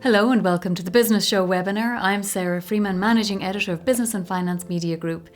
Hello and welcome to the Business Show webinar. I'm Sarah Freeman, Managing Editor of Business and Finance Media Group.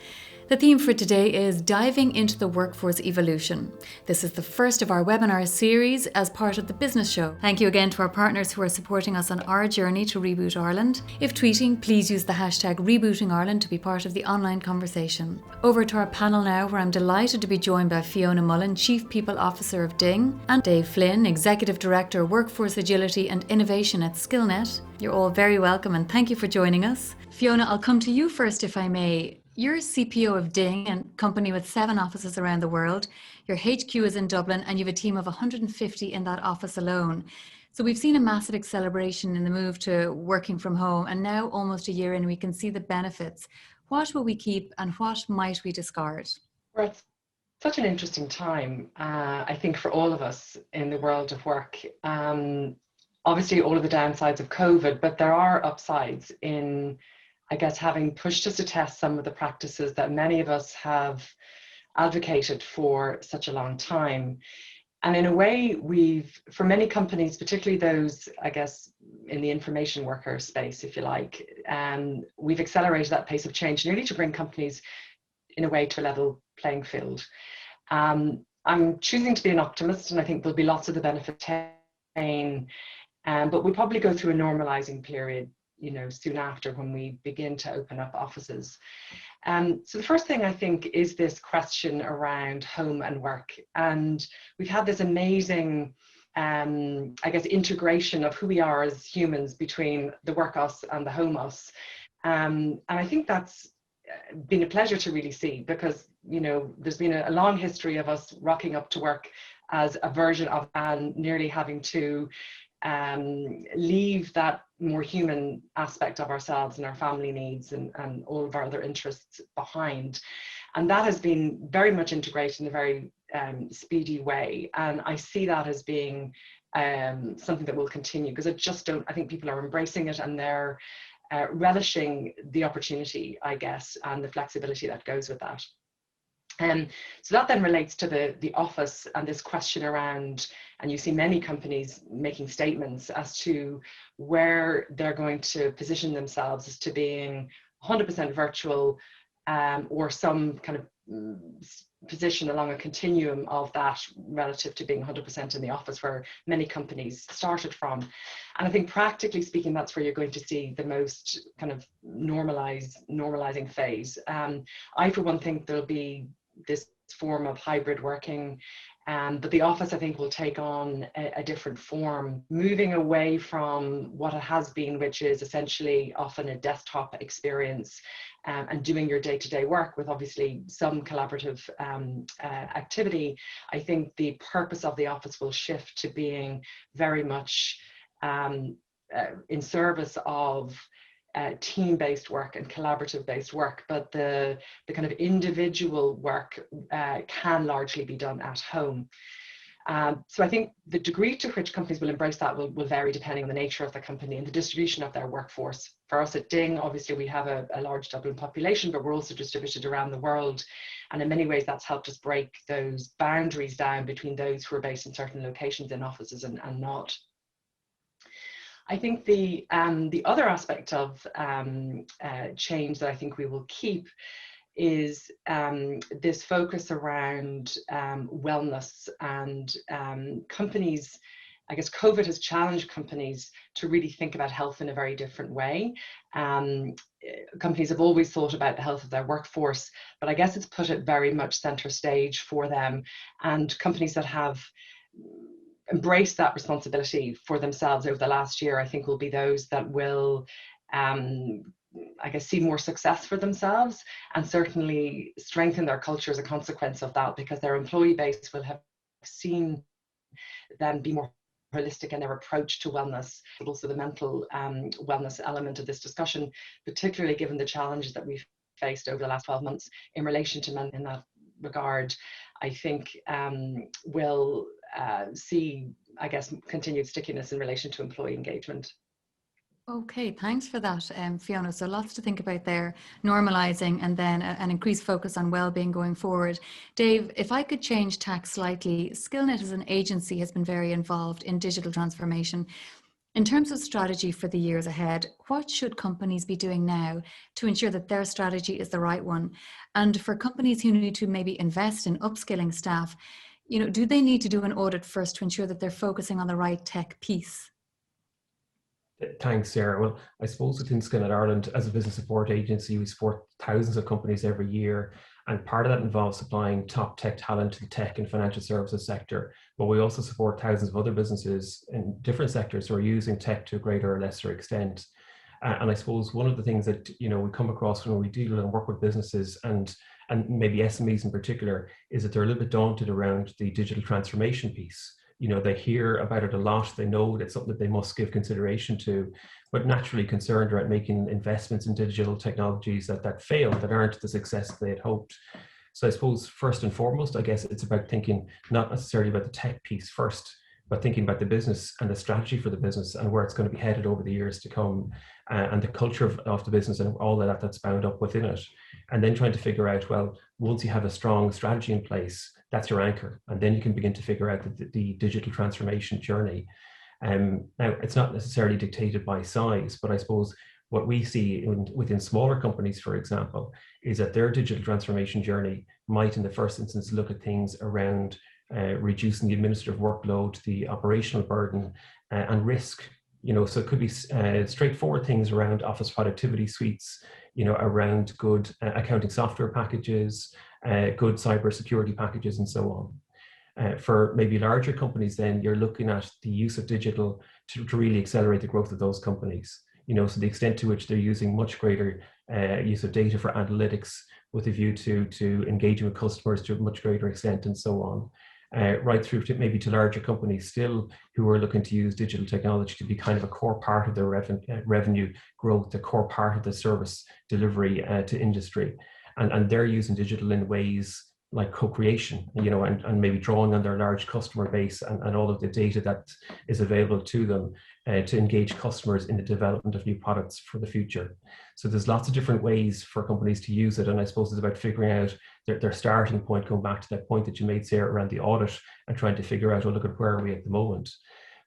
The theme for today is Diving into the Workforce Evolution. This is the first of our webinar series as part of the Business Show. Thank you again to our partners who are supporting us on our journey to Reboot Ireland. If tweeting, please use the hashtag Rebooting Ireland to be part of the online conversation. Over to our panel now, where I'm delighted to be joined by Fiona Mullan, Chief People Officer of Ding, and Dave Flynn, Executive Director, Workforce Agility and Innovation at Skillnet. You're all very welcome and thank you for joining us. Fiona, I'll come to you first if I may. You're CPO of Ding, a company with 7 offices around the world. Your HQ is in Dublin and you have a team of 150 in that office alone. So we've seen a massive acceleration in the move to working from home, and now almost a year in we can see the benefits. What will we keep and what might we discard? Well, it's such an interesting time, I think, for all of us in the world of work. Obviously all of the downsides of COVID, but there are upsides in, I guess, having pushed us to test some of the practices that many of us have advocated for such a long time. And in a way, for many companies, particularly those, I guess, in the information worker space, if you like, we've accelerated that pace of change nearly to bring companies in a way to a level playing field. I'm choosing to be an optimist, and I think there'll be lots of the benefit but we'll probably go through a normalizing period, soon after, when we begin to open up offices. So the first thing I think is this question around home and work. And we've had this amazing, I guess, integration of who we are as humans between the work us and the home us. And I think that's been a pleasure to really see, because, there's been a long history of us rocking up to work as a version of and nearly having to leave that more human aspect of ourselves and our family needs and all of our other interests behind. And that has been very much integrated in a very speedy way. And I see that as being something that will continue, because I think people are embracing it and they're relishing the opportunity, I guess, and the flexibility that goes with that. So that then relates to the office and this question around, and you see many companies making statements as to where they're going to position themselves as to being 100% virtual, or some kind of position along a continuum of that relative to being 100% in the office, where many companies started from. And I think practically speaking, that's where you're going to see the most kind of normalizing phase. I, for one, think there'll be this form of hybrid working, but the office, I think, will take on a different form, moving away from what it has been, which is essentially often a desktop experience, and doing your day-to-day work with obviously some collaborative activity. I think the purpose of the office will shift to being very much in service of team-based work and collaborative-based work, but the kind of individual work can largely be done at home. So I think the degree to which companies will embrace that will vary depending on the nature of the company and the distribution of their workforce. For us at Ding, obviously we have a large Dublin population, but we're also distributed around the world. And in many ways that's helped us break those boundaries down between those who are based in certain locations in offices and not. I think the other aspect of change that I think we will keep is this focus around wellness, and companies. I guess COVID has challenged companies to really think about health in a very different way. Companies have always thought about the health of their workforce, but I guess it's put it very much center stage for them. And companies that have embrace that responsibility for themselves over the last year, I think, will be those that will, I guess, see more success for themselves and certainly strengthen their culture as a consequence of that, because their employee base will have seen them be more holistic in their approach to wellness, but also the mental wellness element of this discussion, particularly given the challenges that we've faced over the last 12 months in relation to men in that regard. I think will see, I guess, continued stickiness in relation to employee engagement. Okay, thanks for that, Fiona. So lots to think about there, normalising and then an increased focus on well-being going forward. Dave, if I could change tack slightly, Skillnet as an agency has been very involved in digital transformation. In terms of strategy for the years ahead, what should companies be doing now to ensure that their strategy is the right one? And for companies who need to maybe invest in upskilling staff, do they need to do an audit first to ensure that they're focusing on the right tech piece? Thanks, Sarah. Well, I suppose within Skillnet Ireland, as a business support agency, we support thousands of companies every year. And part of that involves supplying top tech talent to the tech and financial services sector. But we also support thousands of other businesses in different sectors who are using tech to a greater or lesser extent. And I suppose one of the things that we come across when we deal and work with businesses and maybe SMEs in particular is that they're a little bit daunted around the digital transformation piece. They hear about it a lot. They know it's something that they must give consideration to, but naturally concerned about making investments in digital technologies that fail, that aren't the success they had hoped. So I suppose first and foremost, I guess it's about thinking not necessarily about the tech piece first, but thinking about the business and the strategy for the business and where it's going to be headed over the years to come, and the culture of the business and all of that's bound up within it. And then trying to figure out, well, once you have a strong strategy in place, that's your anchor. And then you can begin to figure out the digital transformation journey. Now, it's not necessarily dictated by size, but I suppose what we see within smaller companies, for example, is that their digital transformation journey might, in the first instance, look at things around reducing the administrative workload, the operational burden, and risk. So it could be straightforward things around office productivity suites, around good accounting software packages, good cybersecurity packages, and so on. For maybe larger companies, then you're looking at the use of digital to really accelerate the growth of those companies. So the extent to which they're using much greater use of data for analytics with a view to engaging with customers to a much greater extent, and so on. Right through to maybe to larger companies still who are looking to use digital technology to be kind of a core part of their revenue growth, a core part of the service delivery to industry. And they're using digital in ways like co-creation, and maybe drawing on their large customer base and all of the data that is available to them to engage customers in the development of new products for the future. So there's lots of different ways for companies to use it. And I suppose it's about figuring out their starting point, going back to that point that you made, Sarah, around the audit and trying to figure out, well, look at where are we at the moment.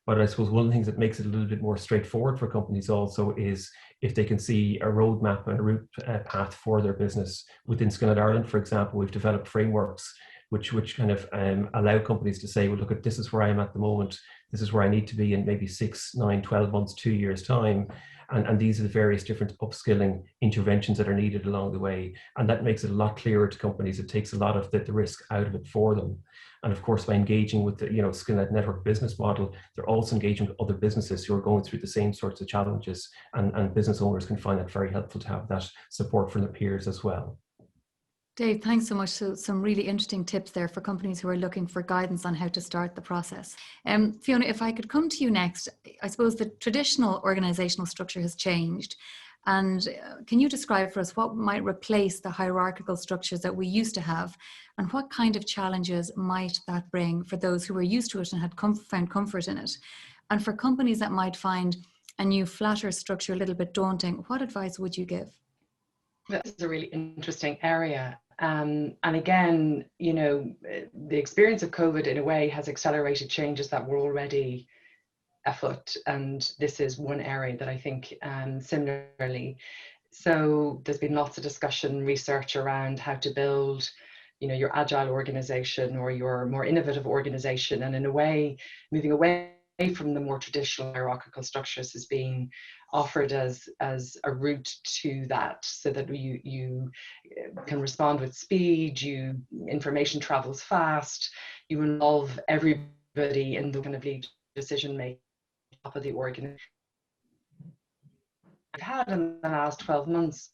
But I suppose one of the things that makes it a little bit more straightforward for companies also is if they can see a roadmap and a route path for their business. Within Skillnet Ireland, for example, we've developed frameworks which kind of allow companies to say, well, look, this is where I am at the moment. This is where I need to be in maybe 6, 9, 12 months, 2 years' time. And these are the various different upskilling interventions that are needed along the way. And that makes it a lot clearer to companies. It takes a lot of the risk out of it for them. And of course, by engaging with the Skillnet network business model, they're also engaging with other businesses who are going through the same sorts of challenges. And business owners can find that very helpful to have that support from their peers as well. Dave, thanks so much. So some really interesting tips there for companies who are looking for guidance on how to start the process. Fiona, if I could come to you next, I suppose the traditional organizational structure has changed. And can you describe for us what might replace the hierarchical structures that we used to have, and what kind of challenges might that bring for those who were used to it and had found comfort in it? And for companies that might find a new flatter structure a little bit daunting, what advice would you give? That's a really interesting area. And again, the experience of COVID in a way has accelerated changes that were already afoot. And this is one area that I think similarly. So there's been lots of discussion, research around how to build, your agile organization or your more innovative organization. And in a way, moving away from the more traditional hierarchical structures is being offered as a route to that, so that you can respond with speed, information travels fast, you involve everybody in the kind of lead decision making of the organization. I've had in the last 12 months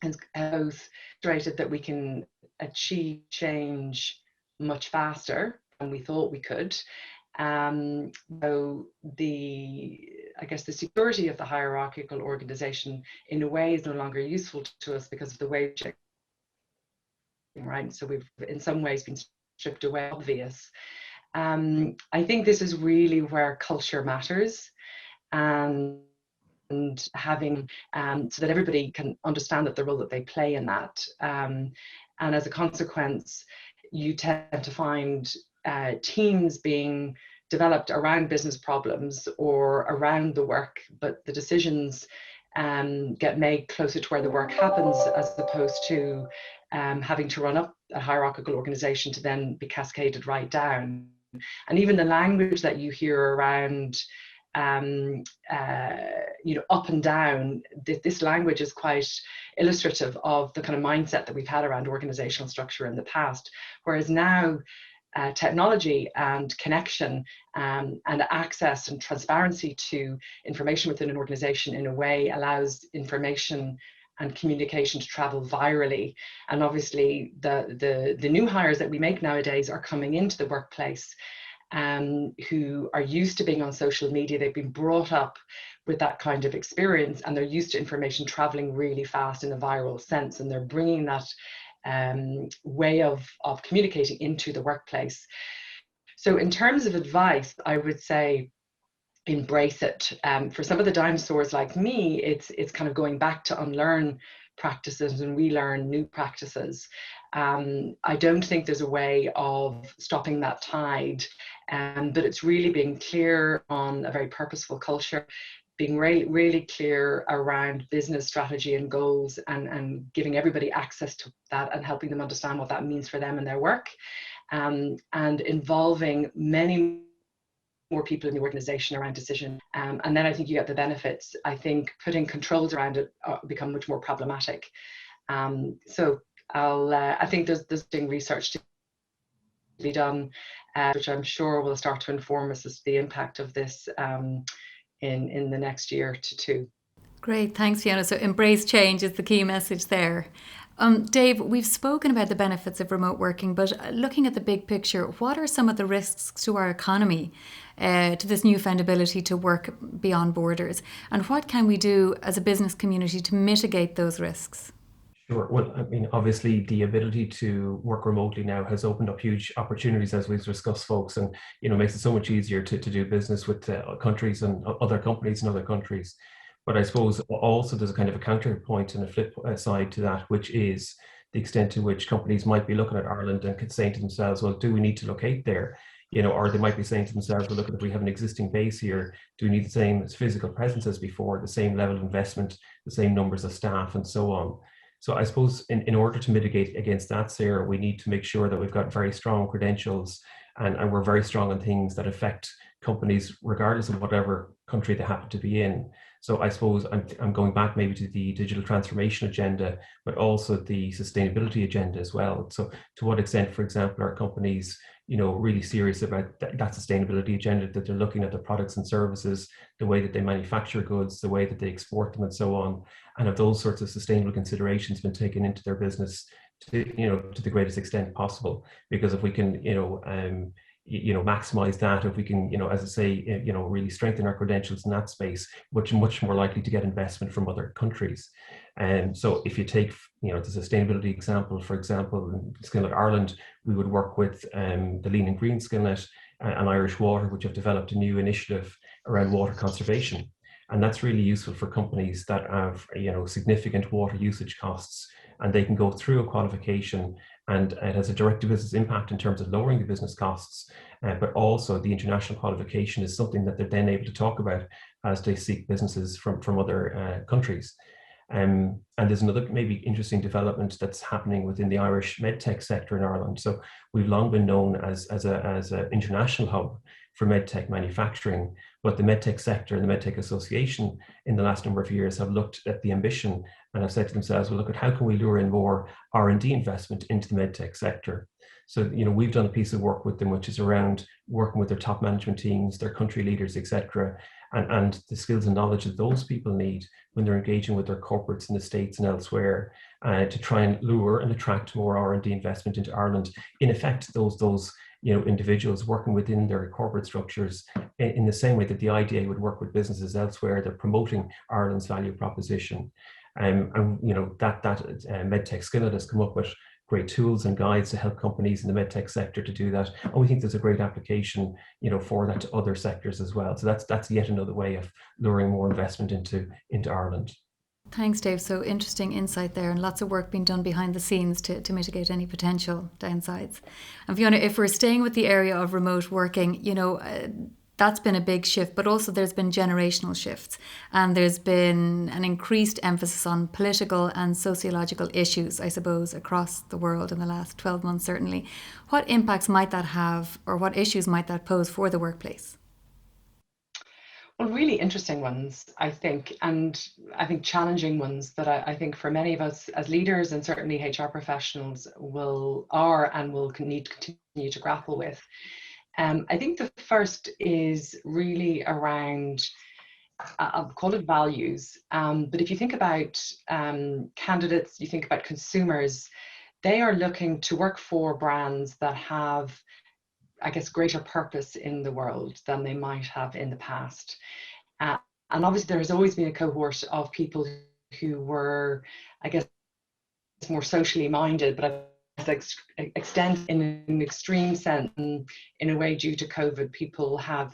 has both demonstrated that we can achieve change much faster than we thought we could. So I guess the security of the hierarchical organization in a way is no longer useful to us because of the way we're right. So we've in some ways been stripped away, obvious. I think this is really where culture matters, and having so that everybody can understand that the role that they play in that. And as a consequence, you tend to find teams being developed around business problems or around the work, but the decisions get made closer to where the work happens, as opposed to having to run up a hierarchical organization to then be cascaded right down. And even the language that you hear around up and down, this language is quite illustrative of the kind of mindset that we've had around organizational structure in the past, whereas now technology and connection and access and transparency to information within an organization in a way allows information and communication to travel virally. And obviously the new hires that we make nowadays are coming into the workplace who are used to being on social media. They've been brought up with that kind of experience, and they're used to information traveling really fast in a viral sense, and they're bringing that way of communicating into the workplace. So in terms of advice, I would say embrace it. For some of the dinosaurs like me, it's kind of going back to unlearn practices and relearn new practices. I don't think there's a way of stopping that tide, but it's really being clear on a very purposeful culture, being really clear around business strategy and goals, and giving everybody access to that and helping them understand what that means for them and their work, and involving many more people in the organization around decision. And then I think you get the benefits. I think putting controls around it become much more problematic. So I think there's been research to be done, which I'm sure will start to inform us as the impact of this in the next year to two. Great, thanks, Fiona. So embrace change is the key message there. Dave, we've spoken about the benefits of remote working, but looking at the big picture, what are some of the risks to our economy, to this newfound ability to work beyond borders? And what can we do as a business community to mitigate those risks? Sure. Well, I mean, obviously the ability to work remotely now has opened up huge opportunities, as we've discussed, folks, and makes it so much easier to do business with countries and other companies in other countries. But I suppose also there's a kind of a counterpoint and a flip side to that, which is the extent to which companies might be looking at Ireland and saying to themselves, well, do we need to locate there? Or they might be saying to themselves, well, look, if we have an existing base here, do we need the same physical presence as before, the same level of investment, the same numbers of staff, and so on? So I suppose in order to mitigate against that, Sarah, we need to make sure that we've got very strong credentials and we're very strong on things that affect companies regardless of whatever country they happen to be in. So I suppose I'm going back maybe to the digital transformation agenda, but also the sustainability agenda as well. So to what extent, for example, are companies really serious about that sustainability agenda, that they're looking at the products and services, the way that they manufacture goods, the way that they export them, and so on, and have those sorts of sustainable considerations been taken into their business to the greatest extent possible? Because if we can maximize that, if we can as I say really strengthen our credentials in that space, much more likely to get investment from other countries. And so if you take the sustainability example, for example, in Skillnet Ireland, we would work with the Lean and Green Skillnet and Irish Water, which have developed a new initiative around water conservation. And that's really useful for companies that have significant water usage costs, and they can go through a qualification, and it has a direct business impact in terms of lowering the business costs, but also the international qualification is something that they're then able to talk about as they seek businesses from other countries. And there's another maybe interesting development that's happening within the Irish medtech sector in Ireland. So we've long been known as an international hub for medtech manufacturing, but the medtech sector and the medtech association in the last number of years have looked at the ambition and have said to themselves, well, look at how can we lure in more R&D investment into the medtech sector. So we've done a piece of work with them, which is around working with their top management teams, their country leaders, etc., and the skills and knowledge that those people need when they're engaging with their corporates in the States and elsewhere, to try and lure and attract more R&D investment into Ireland. In effect, those individuals working within their corporate structures in the same way that the IDA would work with businesses elsewhere, they're promoting Ireland's value proposition. And that medtech Skillnet has come up with great tools and guides to help companies in the medtech sector to do that. And we think there's a great application, for that to other sectors as well. So that's yet another way of luring more investment into Ireland. Thanks, Dave. So interesting insight there, and lots of work being done behind the scenes to mitigate any potential downsides. And Fiona, if we're staying with the area of remote working, that's been a big shift, but also there's been generational shifts, and there's been an increased emphasis on political and sociological issues, I suppose, across the world in the last 12 months, certainly. What impacts might that have, or what issues might that pose for the workplace? Well, really interesting ones, I think, and I think challenging ones that I think for many of us as leaders and certainly HR professionals will need to continue to grapple with. I think the first is really around, I'll call it values, but if you think about candidates, you think about consumers, they are looking to work for brands that have, I guess, greater purpose in the world than they might have in the past. And obviously there has always been a cohort of people who were, I guess, more socially minded, but extent in an extreme sense, in a way due to COVID, people have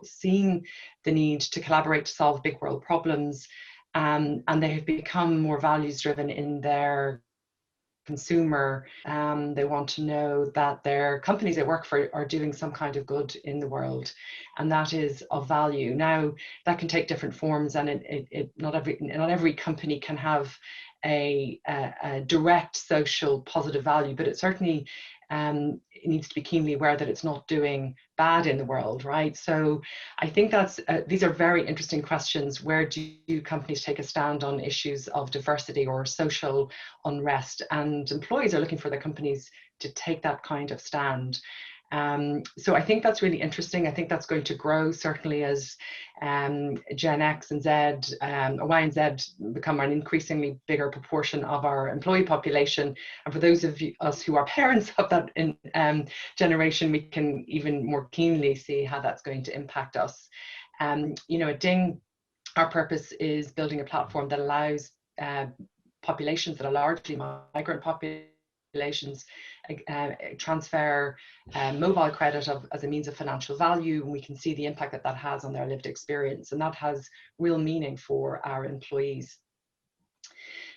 seen the need to collaborate to solve big world problems, and they have become more values driven in their consumer. They want to know that their companies they work for are doing some kind of good in the world, and that is of value. Now that can take different forms, and not every company can have a direct social positive value, but it certainly it needs to be keenly aware that it's not doing bad in the world, right? So I think that's these are very interesting questions. Where do companies take a stand on issues of diversity or social unrest? And employees are looking for their companies to take that kind of stand. So I think that's really interesting. I think that's going to grow, certainly as Gen X and Z, Y and Z become an increasingly bigger proportion of our employee population. And for those of us who are parents of that generation, we can even more keenly see how that's going to impact us. At Ding, our purpose is building a platform that allows populations that are largely migrant populations transfer mobile credit as a means of financial value, and we can see the impact that has on their lived experience, and that has real meaning for our employees.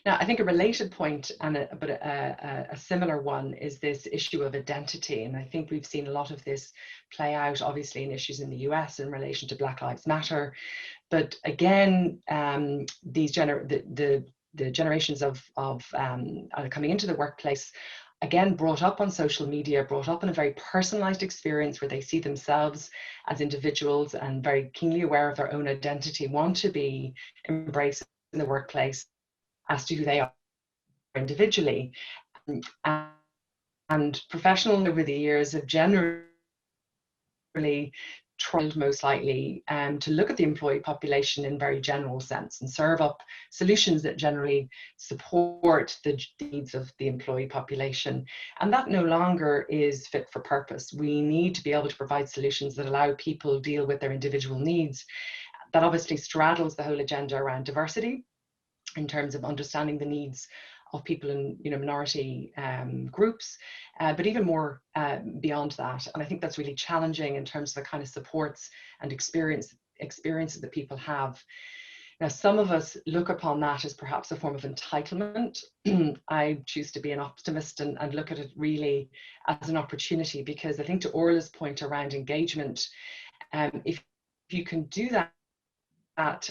Now, I think a related point, but a similar one, is this issue of identity, and I think we've seen a lot of this play out, obviously, in issues in the US in relation to Black Lives Matter, but again, the generations of coming into the workplace, again, brought up on social media, brought up in a very personalized experience where they see themselves as individuals and very keenly aware of their own identity, want to be embraced in the workplace as to who they are individually. And professionals over the years have generally tried most likely to look at the employee population in very general sense and serve up solutions that generally support the needs of the employee population. And that no longer is fit for purpose. We need to be able to provide solutions that allow people to deal with their individual needs. That obviously straddles the whole agenda around diversity in terms of understanding the needs of people in minority groups, but even more beyond that. And I think that's really challenging in terms of the kind of supports and experiences that people have. Now, some of us look upon that as perhaps a form of entitlement. I choose to be an optimist and look at it really as an opportunity, because I think to Orla's point around engagement, if you can do that,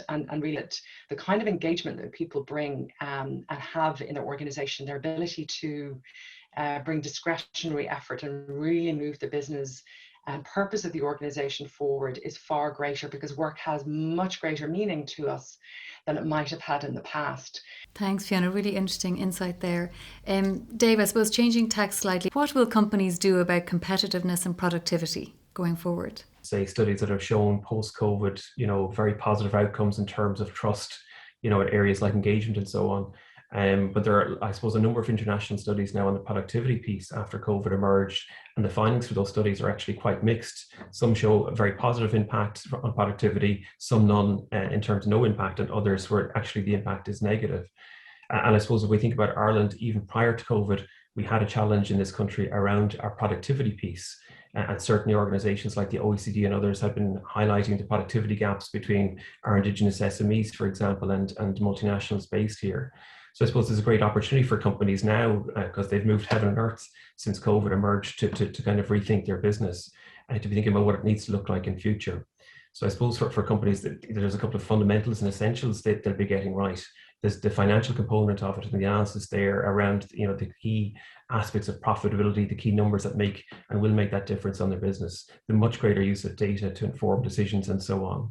and really the kind of engagement that people bring and have in their organization, their ability to bring discretionary effort and really move the business and purpose of the organization forward is far greater, because work has much greater meaning to us than it might have had in the past. Thanks, Fiona. Really interesting insight there. Dave, I suppose changing tack slightly, what will companies do about competitiveness and productivity going forward? Say studies that have shown post-COVID, very positive outcomes in terms of trust, at areas like engagement and so on. But there are, I suppose, a number of international studies now on the productivity piece after COVID emerged, and the findings for those studies are actually quite mixed. Some show a very positive impact on productivity, some none in terms of no impact, and others where actually the impact is negative. And I suppose if we think about Ireland, even prior to COVID, we had a challenge in this country around our productivity piece. And certainly organizations like the OECD and others have been highlighting the productivity gaps between our Indigenous SMEs, for example, and multinationals based here. So I suppose there's a great opportunity for companies now, because they've moved heaven and earth since COVID emerged, to kind of rethink their business and to be thinking about what it needs to look like in future. So I suppose for companies, there's a couple of fundamentals and essentials that they'll be getting right. There's the financial component of it and the analysis there around the key aspects of profitability, the key numbers that make and will make that difference on their business, the much greater use of data to inform decisions and so on.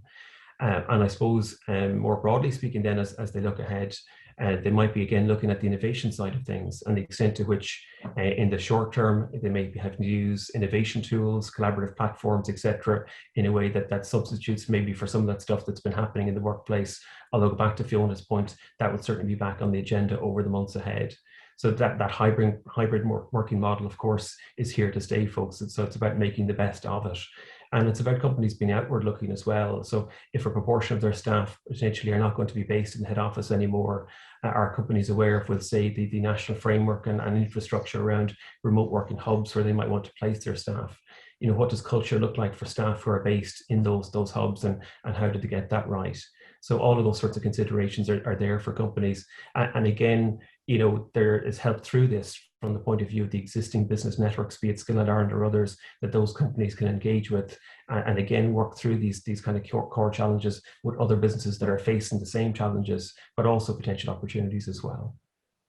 And I suppose more broadly speaking then, as they look ahead, they might be again looking at the innovation side of things and the extent to which in the short term they may be having to use innovation tools, collaborative platforms, etc., in a way that substitutes maybe for some of that stuff that's been happening in the workplace. Although go back to Fiona's point, that will certainly be back on the agenda over the months ahead. So that hybrid working model, of course, is here to stay, folks. So it's about making the best of it. And it's about companies being outward looking as well. So if a proportion of their staff potentially are not going to be based in the head office anymore, are companies aware of, we'll say, the national framework and infrastructure around remote working hubs where they might want to place their staff? What does culture look like for staff who are based in those hubs, and how did they get that right? So all of those sorts of considerations are there for companies. And again, there is help through this from the point of view of the existing business networks, be it Skillnet Ireland or others, that those companies can engage with and again work through these kind of core challenges with other businesses that are facing the same challenges, but also potential opportunities as well.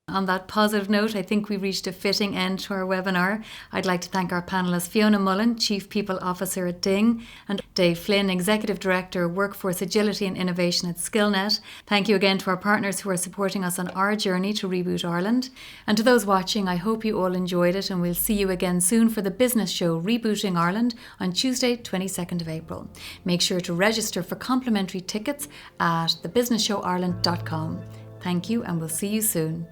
On that positive note, I think we've reached a fitting end to our webinar. I'd like to thank our panellists Fiona Mullan, Chief People Officer at Ding, and Dave Flynn, Executive Director, Workforce Agility and Innovation at Skillnet. Thank you again to our partners who are supporting us on our journey to Reboot Ireland. And to those watching, I hope you all enjoyed it, and we'll see you again soon for the business show Rebooting Ireland on Tuesday, 22nd of April. Make sure to register for complimentary tickets at thebusinessshowireland.com. Thank you, and we'll see you soon.